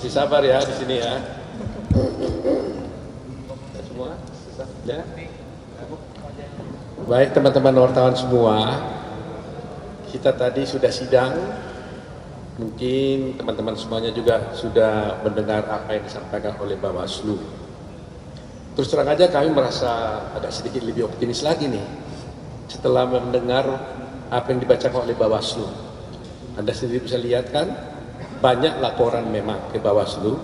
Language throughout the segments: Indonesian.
Masih sabar ya di sini ya. Semua? Ya? Baik teman-teman wartawan semua, kita tadi sudah sidang. Mungkin teman-teman semuanya juga sudah mendengar apa yang disampaikan oleh Bawaslu. Terus terang aja kami merasa agak sedikit lebih optimis lagi nih setelah mendengar apa yang dibacakan oleh Bawaslu. Anda sendiri bisa lihat kan, banyak laporan memang ke Bawaslu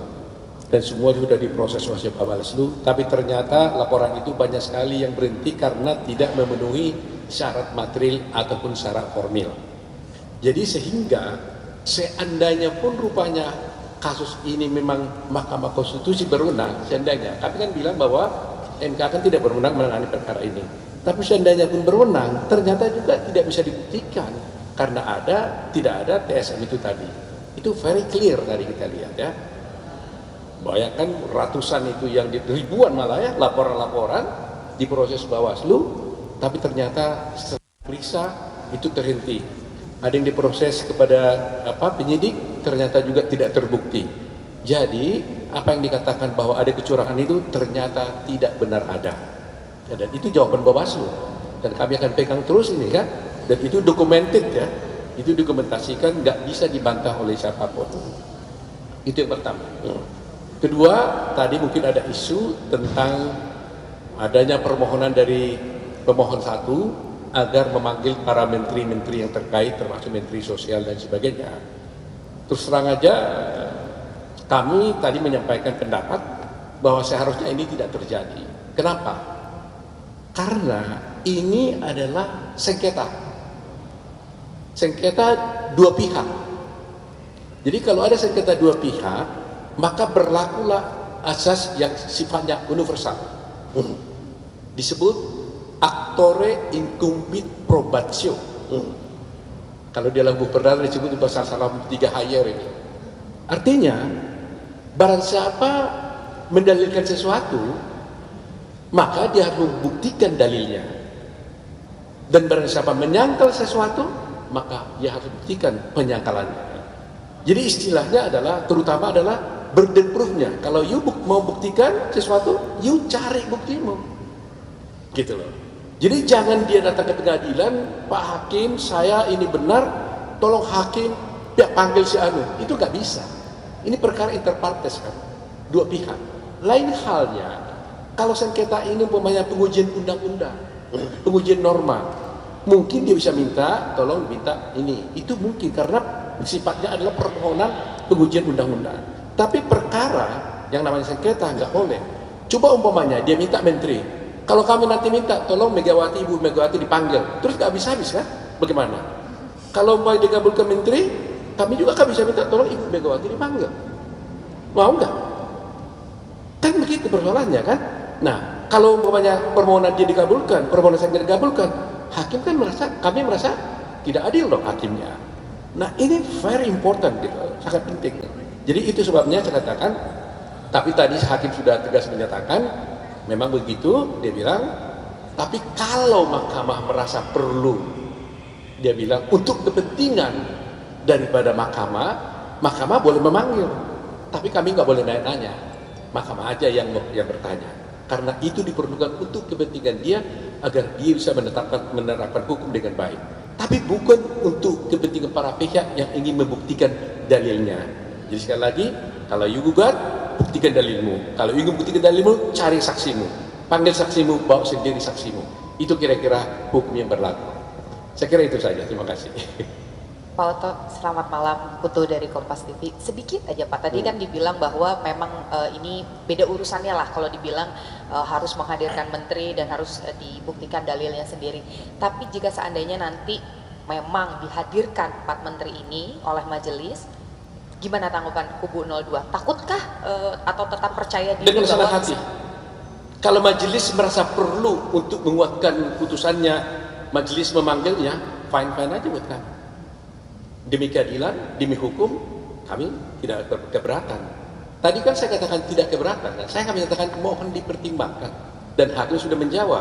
dan semua sudah diproses oleh Bawaslu, tapi ternyata laporan itu banyak sekali yang berhenti karena tidak memenuhi syarat material ataupun syarat formil. Jadi sehingga seandainya pun rupanya kasus ini memang Mahkamah Konstitusi berwenang, seandainya, kami kan bilang bahwa MK kan tidak berwenang menangani perkara ini. Tapi seandainya pun berwenang, ternyata juga tidak bisa dibuktikan karena tidak ada TSM itu tadi. Itu very clear tadi kita lihat ya. Bayangkan ratusan itu yang ribuan malah ya laporan-laporan diproses Bawaslu, tapi ternyata setelah periksa itu terhenti. Ada yang diproses kepada penyidik, ternyata juga tidak terbukti. Jadi apa yang dikatakan bahwa ada kecurangan itu ternyata tidak benar ada. Dan itu jawaban Bawaslu. Dan kami akan pegang terus ini kan. Dan itu documented ya. Itu dokumentasikan, nggak bisa dibantah oleh siapapun. Itu yang pertama. Kedua, tadi mungkin ada isu tentang adanya permohonan dari pemohon satu agar memanggil para menteri-menteri yang terkait, termasuk menteri sosial dan sebagainya. Terus terang aja, kami tadi menyampaikan pendapat bahwa seharusnya ini tidak terjadi. Kenapa? Karena ini adalah sengketa dua pihak. Jadi kalau ada sengketa dua pihak, maka berlakulah asas yang sifatnya universal. Disebut actore incumbit probatio. Kalau di dalam buku perdana disebut pasal 3 hayer ini. Artinya, barang siapa mendalilkan sesuatu, maka dia harus membuktikan dalilnya. Dan barang siapa menyangkal sesuatu, maka dia harus buktikan penyangkalannya. Jadi istilahnya adalah, terutama adalah burden proof-nya. Kalau you mau buktikan sesuatu, you cari buktimu. Gitu loh. Jadi jangan dia datang ke pengadilan, Pak Hakim, saya ini benar, tolong Hakim, panggil si Anu. Itu nggak bisa. Ini perkara inter partes kan, dua pihak. Lain halnya, kalau sengketa ini umpamanya pengujian undang-undang, pengujian norma, mungkin dia bisa minta, tolong minta ini. Itu mungkin karena sifatnya adalah permohonan pengujian undang-undang. Tapi perkara yang namanya sengketa nggak boleh. Coba umpamanya dia minta menteri, kalau kami nanti minta tolong Megawati, Ibu Megawati dipanggil, terus nggak habis-habis kan? Bagaimana? Kalau mau dikabulkan menteri, kami juga kan bisa minta tolong Ibu Megawati dipanggil. Mau nggak? Kan begitu persoalannya kan? Nah, kalau umpamanya permohonan dia dikabulkan, permohonan saya dikabulkan, hakim kan kami merasa tidak adil dong hakimnya. Nah, ini very important gitu, sangat penting. Jadi itu sebabnya saya katakan, tapi tadi hakim sudah tegas menyatakan, memang begitu, dia bilang, tapi kalau mahkamah merasa perlu, dia bilang, untuk kepentingan daripada mahkamah boleh memanggil, tapi kami nggak boleh nanya-nanya, mahkamah aja yang bertanya. Karena itu diperlukan untuk kepentingan dia agar dia bisa menerapkan hukum dengan baik. Tapi bukan untuk kepentingan para pihak yang ingin membuktikan dalilnya. Jadi sekali lagi, kalau you gugat, buktikan dalilmu. Kalau ingin buktikan dalilmu, cari saksimu. Panggil saksimu, bawa sendiri saksimu. Itu kira-kira hukum yang berlaku. Saya kira itu saja. Terima kasih. Pak Oto, selamat malam. Putu dari Kompas TV. Sedikit aja Pak, tadi kan dibilang bahwa memang ini beda urusannya lah kalau dibilang harus menghadirkan menteri dan harus dibuktikan dalilnya sendiri. Tapi jika seandainya nanti memang dihadirkan 4 menteri ini oleh majelis, gimana tanggapan kubu 02? Takutkah atau tetap percaya diri? Dengan senang hati. Kalau majelis merasa perlu untuk menguatkan putusannya, majelis memanggilnya, fine-fine aja buat kami. Demi keadilan, demi hukum, kami tidak keberatan. Tadi kan saya katakan tidak keberatan, kan? Saya kami katakan mohon dipertimbangkan. Dan hakim sudah menjawab,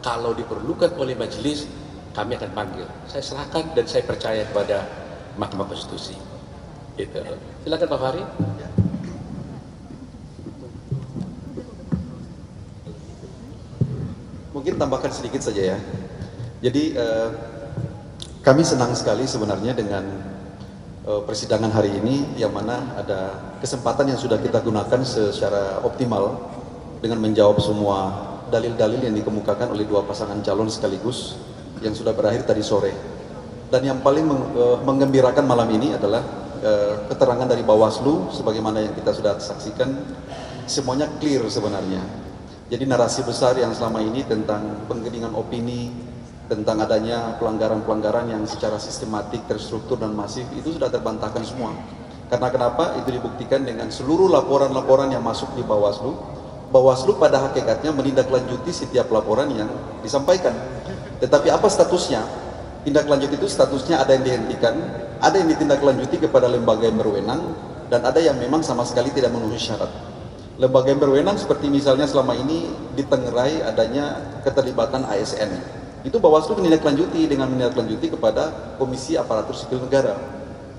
kalau diperlukan oleh majelis, kami akan panggil. Saya serahkan dan saya percaya kepada Mahkamah Konstitusi. Gitu. Silakan Pak Fahri. Mungkin tambahkan sedikit saja ya. Jadi kami senang sekali sebenarnya dengan persidangan hari ini, yang mana ada kesempatan yang sudah kita gunakan secara optimal dengan menjawab semua dalil-dalil yang dikemukakan oleh dua pasangan calon sekaligus yang sudah berakhir tadi sore. Dan yang paling menggembirakan malam ini adalah keterangan dari Bawaslu, sebagaimana yang kita sudah saksikan, semuanya clear sebenarnya. Jadi narasi besar yang selama ini tentang penggiringan opini, tentang adanya pelanggaran-pelanggaran yang secara sistematik, terstruktur dan masif, itu sudah terbantahkan semua. Karena kenapa? Itu dibuktikan dengan seluruh laporan-laporan yang masuk di Bawaslu. Bawaslu pada hakikatnya menindaklanjuti setiap laporan yang disampaikan. Tetapi apa statusnya? Tindak lanjut itu statusnya ada yang dihentikan, ada yang ditindaklanjuti kepada lembaga yang berwenang, dan ada yang memang sama sekali tidak memenuhi syarat. Lembaga yang berwenang seperti misalnya selama ini ditengerai adanya keterlibatan ASN. Itu Bawaslu menindaklanjuti dengan menindaklanjuti kepada Komisi Aparatur Sipil Negara.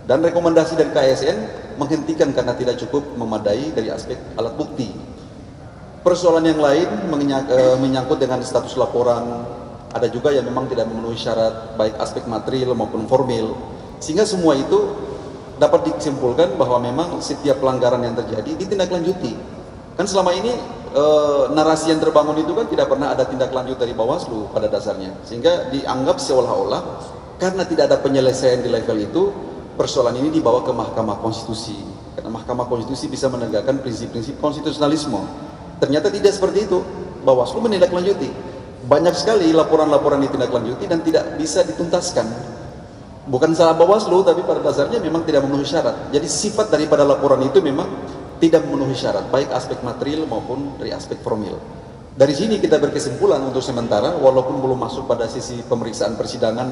Dan rekomendasi dari KSN menghentikan karena tidak cukup memadai dari aspek alat bukti. Persoalan yang lain menyangkut dengan status laporan, ada juga yang memang tidak memenuhi syarat baik aspek material maupun formil. Sehingga semua itu dapat disimpulkan bahwa memang setiap pelanggaran yang terjadi ditindaklanjuti. Kan selama ini narasi yang terbangun itu kan tidak pernah ada tindak lanjut dari Bawaslu pada dasarnya. Sehingga dianggap seolah-olah karena tidak ada penyelesaian di level itu, persoalan ini dibawa ke Mahkamah Konstitusi. Karena Mahkamah Konstitusi bisa menegakkan prinsip-prinsip konstitusionalisme. Ternyata tidak seperti itu. Bawaslu menindaklanjuti. Banyak sekali laporan-laporan ditindaklanjuti dan tidak bisa dituntaskan. Bukan salah Bawaslu, tapi pada dasarnya memang tidak memenuhi syarat. Jadi sifat daripada laporan itu memang tidak memenuhi syarat, baik aspek material maupun dari aspek formil. Dari sini kita berkesimpulan untuk sementara, walaupun belum masuk pada sisi pemeriksaan persidangan,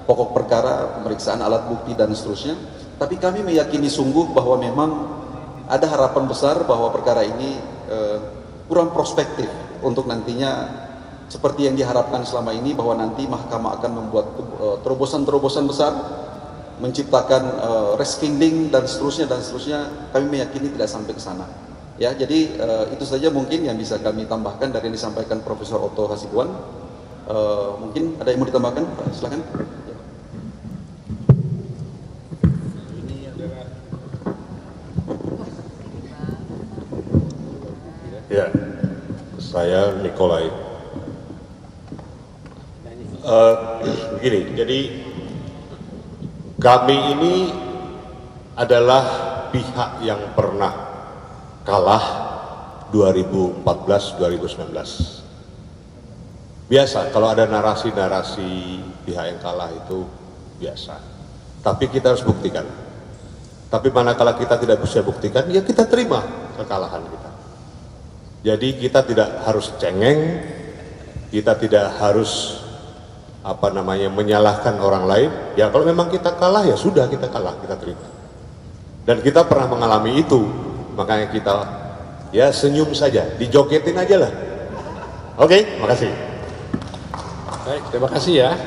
pokok perkara, pemeriksaan alat bukti dan seterusnya, tapi kami meyakini sungguh bahwa memang ada harapan besar bahwa perkara ini kurang prospektif untuk nantinya seperti yang diharapkan selama ini, bahwa nanti mahkamah akan membuat terobosan-terobosan besar, menciptakan reskinding dan seterusnya, kami meyakini tidak sampai ke sana. Ya, jadi itu saja mungkin yang bisa kami tambahkan dari yang disampaikan Profesor Otto Hasibuan. Mungkin ada yang mau ditambahkan, Pak? Silakan. Ya, saya Nikolai. Begini, jadi kami ini adalah pihak yang pernah kalah 2014-2019. Biasa, kalau ada narasi-narasi pihak yang kalah itu biasa. Tapi kita harus buktikan. Tapi manakala kita tidak bisa buktikan, ya kita terima kekalahan kita. Jadi kita tidak harus cengeng, kita tidak harus menyalahkan orang lain. Ya kalau memang kita kalah, ya sudah kita kalah, kita terima. Dan kita pernah mengalami itu, makanya kita ya senyum saja, dijogetin aja lah. Oke, makasih. Baik, terima kasih ya.